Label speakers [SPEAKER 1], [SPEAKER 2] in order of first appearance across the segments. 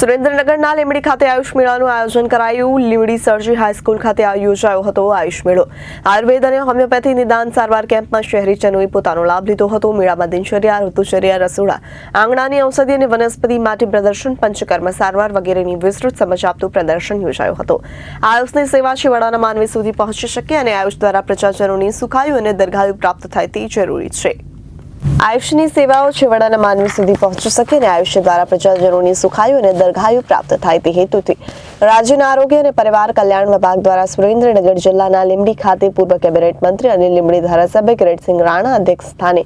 [SPEAKER 1] સુરેન્દ્રનગરના લીંબડી ખાતે આયુષ મેળાનું આયોજન કરાયું। લીંબડી સરજી હાઈસ્કૂલ ખાતે યોજાયો હતો આયુષ મેળો। આયુર્વેદ અને હોમિયોપેથી નિદાન સારવાર કેમ્પમાં શહેરીજનોએ પોતાનો લાભ લીધો હતો। મેળામાં દિનચર્યા, ઋતુચર્યા, રસોડા, આંગણાની ઔષધિ અને વનસ્પતિ માટે પ્રદર્શન, પંચકર્મ સારવાર વગેરેની વિસ્તૃત સમજ આપતું પ્રદર્શન યોજાયું હતું। આયુષની સેવા છેવાડાના માનવી સુધી પહોંચી શકે અને આયુષ દ્વારા પ્રજાજનોની સુખાયુ અને દીર્ઘાયુ પ્રાપ્ત થાય તે જરૂરી છે। આયુષની સેવાઓ છેવાડાના માનવી સુધી પહોંચી શકે અને આયુષ્ય દ્વારા પ્રજાજનોની સુખાયુ અને દીર્ઘાયુ પ્રાપ્ત થાય તે હેતુથી રાજ્યના આરોગ્ય અને પરિવાર કલ્યાણ વિભાગ દ્વારા સુરેન્દ્રનગર જિલ્લાના લીંબડી ખાતે પૂર્વ કેબિનેટ મંત્રી અને લીંબડી ધારાસભ્ય કિરીટસિંહ રાણા અધ્યક્ષ સ્થાને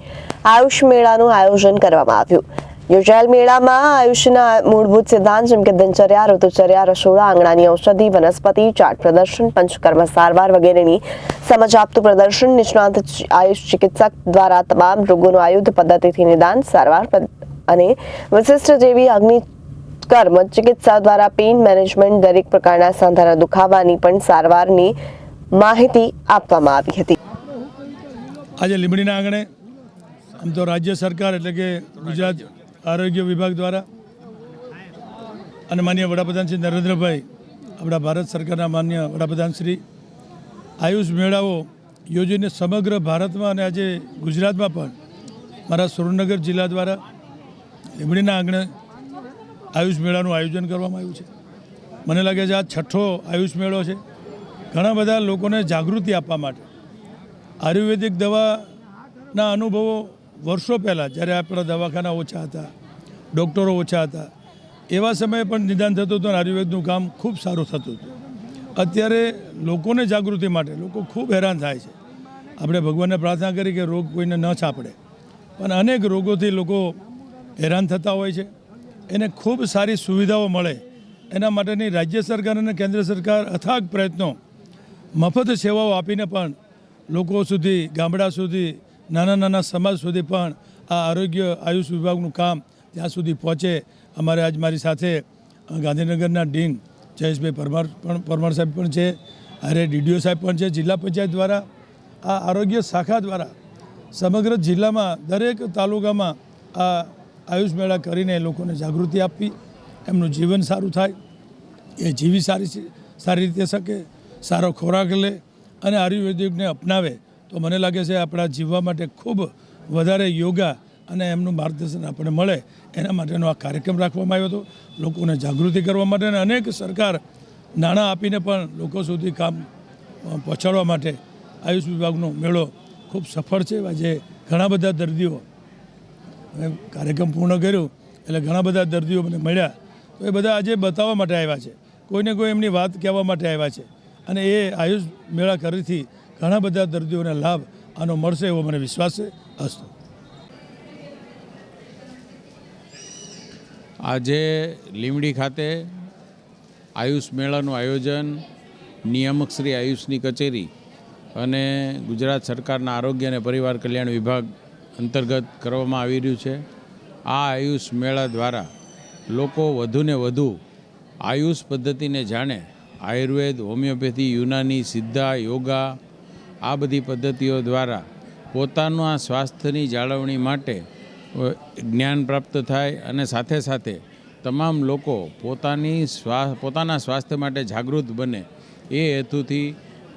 [SPEAKER 1] આયુષ મેળાનું આયોજન કરવામાં આવ્યું। યોજાયેલ મેળામાં આયુષના મૂળભૂત સિદ્ધાંત જેમ કે દિનચર્યા, ઋતુચર્યા, રસોડા, આંગણાની ઔષધિ, વનસ્પતિ, ચાર્ટ પ્રદર્શન, પંચકર્મ સારવાર વગેરેની સમજ આપતું પ્રદર્શન, નિષ્ણાત આયુષ ચિકિત્સક દ્વારા તમામ રોગોનું આયુર્વેદ પદ્ધતિથી નિદાન સારવાર અને વિશિષ્ટ જેવી અગ્નિકર્મ ચિકિત્સા દ્વારા પેઇન મેનેજમેન્ટ, દરેક પ્રકારના સાંધાના દુખાવાની પણ સારવારની માહિતી આપવામાં આવી હતી।
[SPEAKER 2] આજે લીંબડીના આંગણે આમ તો રાજ્ય સરકાર એટલે કે ગુજરાત આરોગ્ય વિભાગ દ્વારા અને માનનીય વડાપ્રધાન શ્રી નરેન્દ્રભાઈ, આપણા ભારત સરકારના માનનીય વડાપ્રધાન શ્રી આયુષ મેળાઓ યોજીને સમગ્ર ભારતમાં અને આજે ગુજરાતમાં પણ મારા સુરેન્દ્રનગર જિલ્લા દ્વારા લીંબડીના આંગણે આયુષ મેળાનું આયોજન કરવામાં આવ્યું છે। મને લાગે છે આ 6ઠ્ઠો આયુષ મેળો છે। ઘણા બધા લોકોને જાગૃતિ આપવા માટે આયુર્વેદિક દવાના અનુભવો વર્ષો પહેલાં જ્યારે આપણા દવાખાના ઓછા હતા, ડૉક્ટરો ઓછા હતા, એવા સમયે પણ નિદાન થતું હતું અને આયુર્વેદનું કામ ખૂબ સારું થતું હતું। અત્યારે લોકોને જાગૃતિ માટે લોકો ખૂબ હેરાન થાય છે। આપણે ભગવાનને પ્રાર્થના કરી કે રોગ કોઈને ન ચાપડે, પણ અનેક રોગોથી લોકો હેરાન થતા હોય છે। એને ખૂબ સારી સુવિધાઓ મળે એના માટેની રાજ્ય સરકાર અને કેન્દ્ર સરકાર અથાગ પ્રયત્નો, મફત સેવાઓ આપીને પણ લોકો સુધી, ગામડા સુધી, નાના નાના સમાજ સુધી પણ આ આરોગ્ય આયુષ વિભાગનું કામ ત્યાં સુધી પહોંચે। અમારે આજ મારી સાથે ગાંધીનગરના ડીન જયેશભાઈ પરમાર સાહેબ પણ છે, અરે ડીડીઓ સાહેબ પણ છે। જિલ્લા પંચાયત દ્વારા આ આરોગ્ય શાખા દ્વારા સમગ્ર જિલ્લામાં દરેક તાલુકામાં આ આયુષ મેળા કરીને લોકોને જાગૃતિ આપવી, એમનું જીવન સારું થાય, એ જીવી સારી રીતે શકે, સારો ખોરાક લે અને આયુર્વેદિકને અપનાવે તો મને લાગે છે આપણા જીવવા માટે ખૂબ વધારે યોગા અને એમનું માર્ગદર્શન આપણને મળે એના માટેનો આ કાર્યક્રમ રાખવામાં આવ્યો હતો। લોકોને જાગૃતિ કરવા માટે અને અનેક સરકાર નાણાં આપીને પણ લોકો સુધી કામ પહોંચાડવા માટે આયુષ વિભાગનો મેળો ખૂબ સફળ છે। આજે ઘણા બધા દર્દીઓ, કાર્યક્રમ પૂર્ણ કર્યું એટલે ઘણા બધા દર્દીઓ મને મળ્યા, તો એ બધા આજે બતાવવા માટે આવ્યા છે, કોઈને કોઈ એમની વાત કહેવા માટે આવ્યા છે અને એ આયુષ મેળા કરવાથી ઘણા બધા દર્દીઓને લાભ આનો મળશે એવો મને વિશ્વાસ છે। અસ્તુ।
[SPEAKER 3] આજે લીંબડી ખાતે આયુષ મેળાનું આયોજન નિયામક શ્રી આયુષની કચેરી અને ગુજરાત સરકારના આરોગ્ય અને પરિવાર કલ્યાણ વિભાગ અંતર્ગત કરવામાં આવી રહ્યું છે। આ આયુષ મેળા દ્વારા લોકો વધુને વધુ આયુષ પદ્ધતિને જાણે, આયુર્વેદ, હોમિયોપેથી, યુનાની, સિદ્ધા, યોગા, આ બધી પદ્ધતિઓ દ્વારા પોતાના સ્વાસ્થ્યની જાળવણી માટે જ્ઞાન પ્રાપ્ત થાય અને સાથે સાથે તમામ લોકો પોતાના સ્વાસ્થ્ય માટે જાગૃત બને એ હેતુથી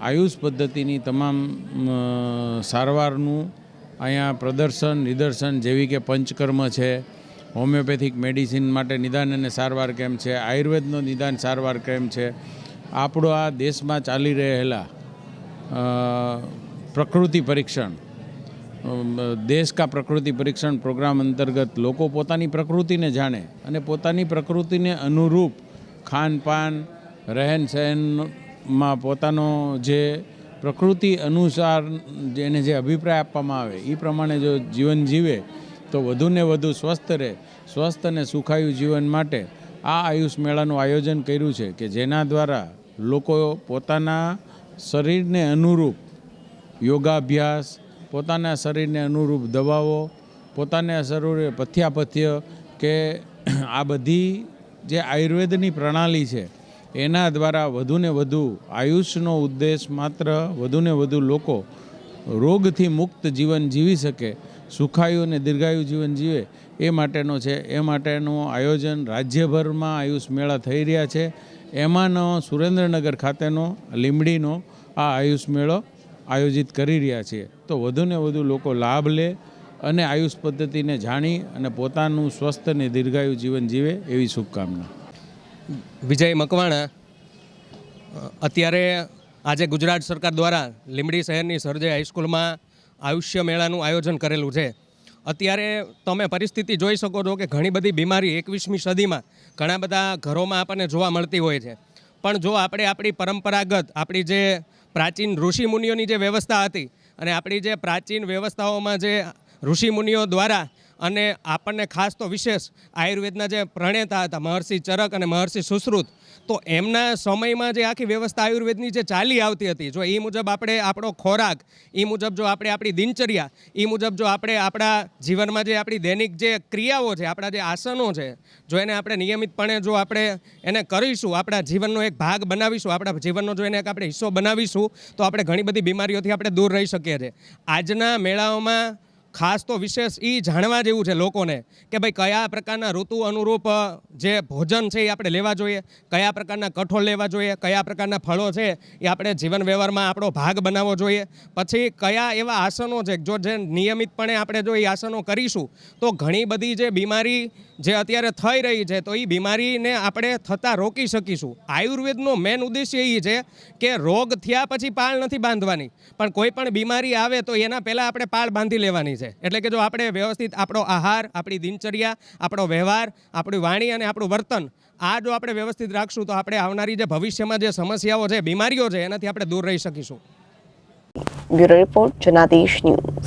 [SPEAKER 3] આયુષ પદ્ધતિની તમામ સારવારનું અહીંયા પ્રદર્શન, નિદર્શન જેવી કે પંચકર્મ છે, હોમિયોપેથિક મેડિસિન માટે નિદાન અને સારવાર કેમ્પ છે, આયુર્વેદનો નિદાન સારવાર કેમ્પ છે। આપણો આ દેશમાં ચાલી રહેલા પ્રકૃતિ પરીક્ષણ, દેશ કા પ્રકૃતિ પરીક્ષણ પ્રોગ્રામ અંતર્ગત લોકો પોતાની પ્રકૃતિને જાણે અને પોતાની પ્રકૃતિને અનુરૂપ ખાનપાન, રહેન સહેનમાં પોતાનો જે પ્રકૃતિ અનુસાર જેને જે અભિપ્રાય આપવામાં આવે એ પ્રમાણે જો જીવન જીવે તો વધુને વધુ સ્વસ્થ રહે। સ્વસ્થ અને સુખાયુ જીવન માટે આ આયુષ મેળાનું આયોજન કર્યું છે કે જેના દ્વારા લોકો પોતાના શરીરને અનુરૂપ યોગાભ્યાસ, પોતાના શરીરને અનુરૂપ દવાઓ, પોતાના શરીરે પથ્યાપથ્ય કે આ બધી જે આયુર્વેદની પ્રણાલી છે એના દ્વારા વધુને વધુ આયુષનો ઉદ્દેશ માત્ર વધુને વધુ લોકો રોગથી મુક્ત જીવન જીવી શકે સુખાયુ અને દીર્ઘાયુ જીવન જીવે એ માટેનો છે. એ માટેનું આયોજન રાજ્યભરમાં આયુષ મેળા થઈ રહ્યા છે. એમાંનો સુરેન્દ્રનગર ખાતેનો લીંબડીનો આ આયુષ મેળો આયોજિત કરી રહ્યા છીએ. તો વધુને વધુ લોકો લાભ લે અને આયુષ પદ્ધતિને જાણી અને પોતાનું સ્વસ્થ અને દીર્ઘાયુ જીવન જીવે એવી શુભકામના.
[SPEAKER 4] વિજય મકવાણા. અત્યારે આજે ગુજરાત સરકાર દ્વારા લીંબડી શહેરની સરજય હાઈસ્કૂલમાં આયુષ્ય મેળાનું આયોજન કરેલું છે. અત્યારે તમે પરિસ્થિતિ જોઈ શકો છો કે ઘણી બધી બીમારી 21મી સદીમાં ઘણા બધા ઘરોમાં આપણને જોવા મળતી હોય છે. પણ જો આપણે આપણી પરંપરાગત આપણી જે પ્રાચીન ઋષિમુનિઓની જે વ્યવસ્થા હતી અને આપણી જે પ્રાચીન વ્યવસ્થાઓમાં જે ઋષિમુનિઓ દ્વારા અને આપણને ખાસ તો વિશેષ આયુર્વેદના જે પ્રણેતા હતા મહર્ષિ ચરક અને મહર્ષિ સુશ્રુત, તો એમના સમયમાં જે આખી વ્યવસ્થા આયુર્વેદની જે ચાલી આવતી હતી, જો એ મુજબ આપણે આપણો ખોરાક, એ મુજબ જો આપણે આપણી દિનચર્યા, એ મુજબ જો આપણે આપણા જીવનમાં જે આપણી દૈનિક જે ક્રિયાઓ છે, આપણા જે આસનો છે, જો એને આપણે નિયમિતપણે જો આપણે એને કરીશું, આપણા જીવનનો એક ભાગ બનાવીશું, આપણા જીવનનો જો એને એક આપણે હિસ્સો બનાવીશું, તો આપણે ઘણી બધી બીમારીઓથી આપણે દૂર રહી શકીએ છીએ. આજના મેળાઓમાં ખાસ તો વિશેષ એ જાણવા જેવું છે લોકોને કે ભાઈ કયા પ્રકારના ઋતુ અનુરૂપ જે ભોજન છે એ આપણે લેવા જોઈએ, કયા પ્રકારના કઠોળ લેવા જોઈએ, કયા પ્રકારના ફળો છે એ આપણે જીવન વ્યવહારમાં આપણો ભાગ બનાવવો જોઈએ. પછી કયા એવા આસનો છે જો જે નિયમિતપણે આપણે જો એ આસનો કરીશું તો ઘણી બધી જે બીમારી જે અત્યારે થઈ રહી છે તો એ બીમારીને આપણે થતાં રોકી શકીશું. આયુર્વેદનો મેન ઉદ્દેશ્ય એ છે કે રોગ થયા પછી પાળ નથી બાંધવાની, પણ કોઈ પણ બીમારી આવે તો એના પહેલાં આપણે પાળ બાંધી લેવાની છે. એટલે કે જો આપણે વ્યવસ્થિત આપણો આહાર, આપણી દિનચર્યા, આપણો વ્યવહાર, આપણી વાણી અને આપણું વર્તન આ જો આપણે વ્યવસ્થિત રાખશું તો આપણે આવનારી જે ભવિષ્યમાં જે સમસ્યાઓ છે, બીમારીઓ છે, એનાથી આપણે દૂર રહી શકીશું.
[SPEAKER 1] Bureau report Janadesh news.